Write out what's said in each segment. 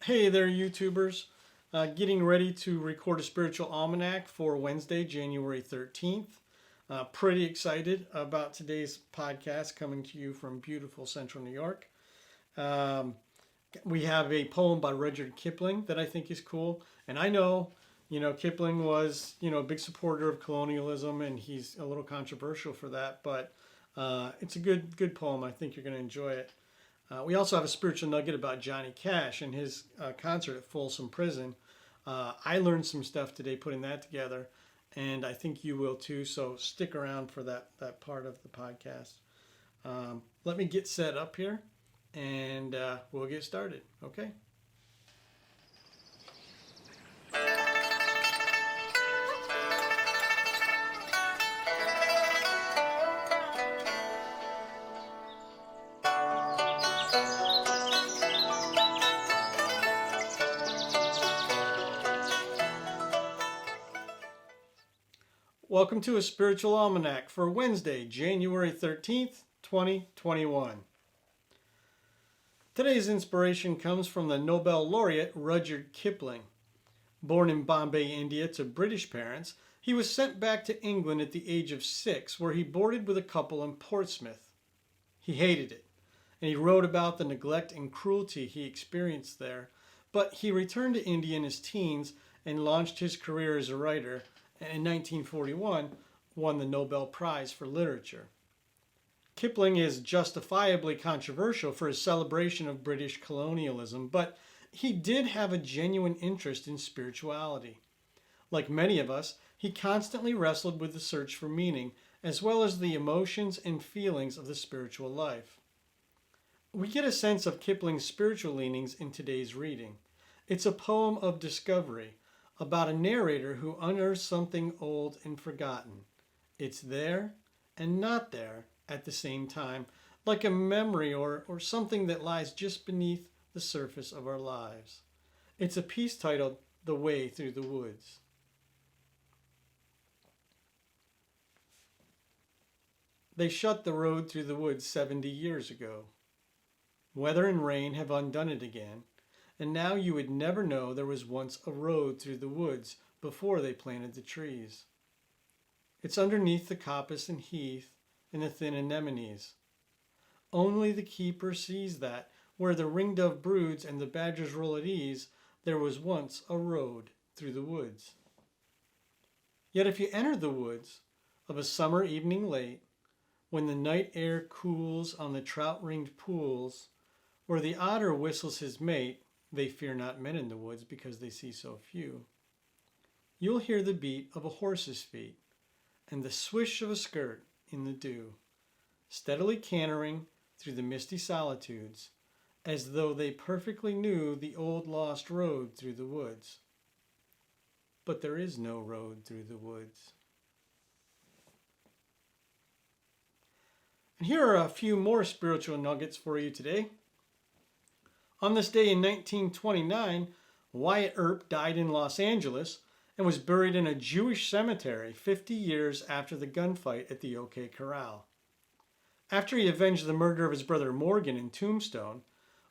Hey there, YouTubers. Getting ready to record a Spiritual Almanac for Wednesday, January 13th. Pretty excited about today's podcast coming to you from beautiful central New York. Um, we have a poem by Rudyard Kipling that I think is cool. And I know, Kipling was, a big supporter of colonialism and he's a little controversial for that, but it's a good poem. I think you're going to enjoy it. We also have a spiritual nugget about Johnny Cash and his concert at Folsom Prison. I learned some stuff today putting that together, and I think you will too, so stick around for that part of the podcast. Let me get set up here, and we'll get started, okay? Welcome to a Spiritual Almanac for Wednesday, January 13th, 2021. Today's inspiration comes from the Nobel laureate Rudyard Kipling. Born in Bombay, India to British parents, he was sent back to England at the age of 6, where he boarded with a couple in Portsmouth. He hated it, and he wrote about the neglect and cruelty he experienced there, but he returned to India in his teens and launched his career as a writer, and in 1941 won the Nobel Prize for Literature. Kipling is justifiably controversial for his celebration of British colonialism, but he did have a genuine interest in spirituality. Like many of us, he constantly wrestled with the search for meaning, as well as the emotions and feelings of the spiritual life. We get a sense of Kipling's spiritual leanings in today's reading. It's a poem of discovery, about a narrator who unearths something old and forgotten. It's there and not there at the same time, like a memory or something that lies just beneath the surface of our lives. It's a piece titled The Way Through the Woods. They shut the road through the woods 70 years ago. Weather and rain have undone it again, and now you would never know there was once a road through the woods before they planted the trees. It's underneath the coppice and heath and the thin anemones. Only the keeper sees that where the ringdove broods and the badgers roll at ease, there was once a road through the woods. Yet if you enter the woods of a summer evening late, when the night air cools on the trout-ringed pools, where the otter whistles his mate, they fear not men in the woods because they see so few. You'll hear the beat of a horse's feet and the swish of a skirt in the dew, steadily cantering through the misty solitudes, as though they perfectly knew the old lost road through the woods. But there is no road through the woods. And here are a few more spiritual nuggets for you today. On this day in 1929, Wyatt Earp died in Los Angeles and was buried in a Jewish cemetery 50 years after the gunfight at the OK Corral. After he avenged the murder of his brother Morgan in Tombstone,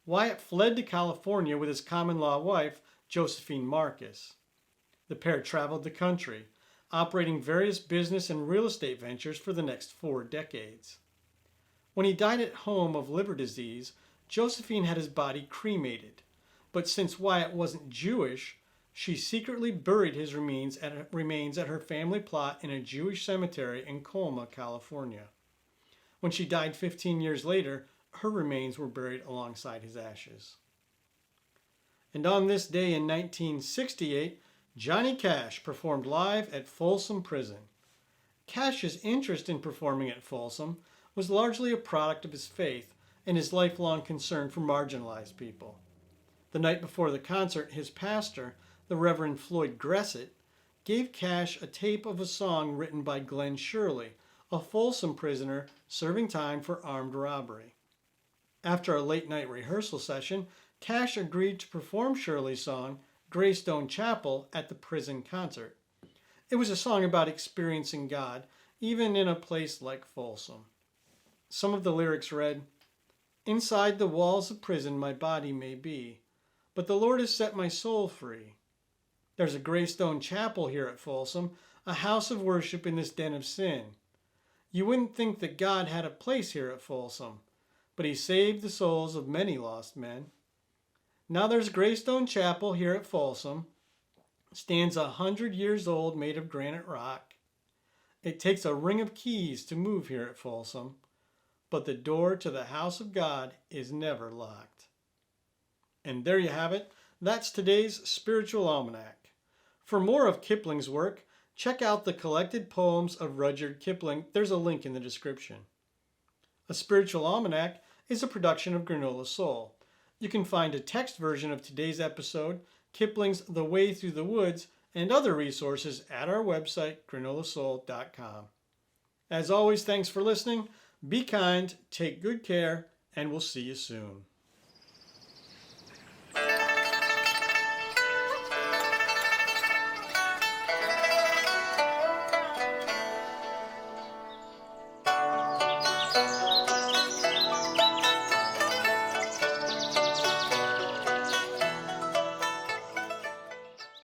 Wyatt fled to California with his common-law wife, Josephine Marcus. The pair traveled the country, operating various business and real estate ventures for the next 4 decades. When he died at home of liver disease, Josephine had his body cremated, but since Wyatt wasn't Jewish, she secretly buried his remains at her family plot in a Jewish cemetery in Colma, California. When she died 15 years later, her remains were buried alongside his ashes. And on this day in 1968, Johnny Cash performed live at Folsom Prison. Cash's interest in performing at Folsom was largely a product of his faith and his lifelong concern for marginalized people. The night before the concert, his pastor, the Reverend Floyd Gressett, gave Cash a tape of a song written by Glenn Shirley, a Folsom prisoner serving time for armed robbery. After a late-night rehearsal session, Cash agreed to perform Shirley's song, Greystone Chapel, at the prison concert. It was a song about experiencing God, even in a place like Folsom. Some of the lyrics read, "Inside the walls of prison my body may be, but the Lord has set my soul free. There's a Greystone Chapel here at Folsom, a house of worship in this den of sin. You wouldn't think that God had a place here at Folsom, but he saved the souls of many lost men. Now there's Greystone Chapel here at Folsom. Stands 100 years old, made of granite rock. It takes a ring of keys to move here at Folsom, but the door to the house of God is never locked. And there you have it. That's today's Spiritual Almanac. For more of Kipling's work, check out the collected poems of Rudyard Kipling. There's a link in the description. A Spiritual Almanac is a production of Granola Soul. You can find a text version of today's episode, Kipling's The Way Through the Woods, and other resources at our website, granolasoul.com. As always, thanks for listening. Be kind, take good care, and we'll see you soon.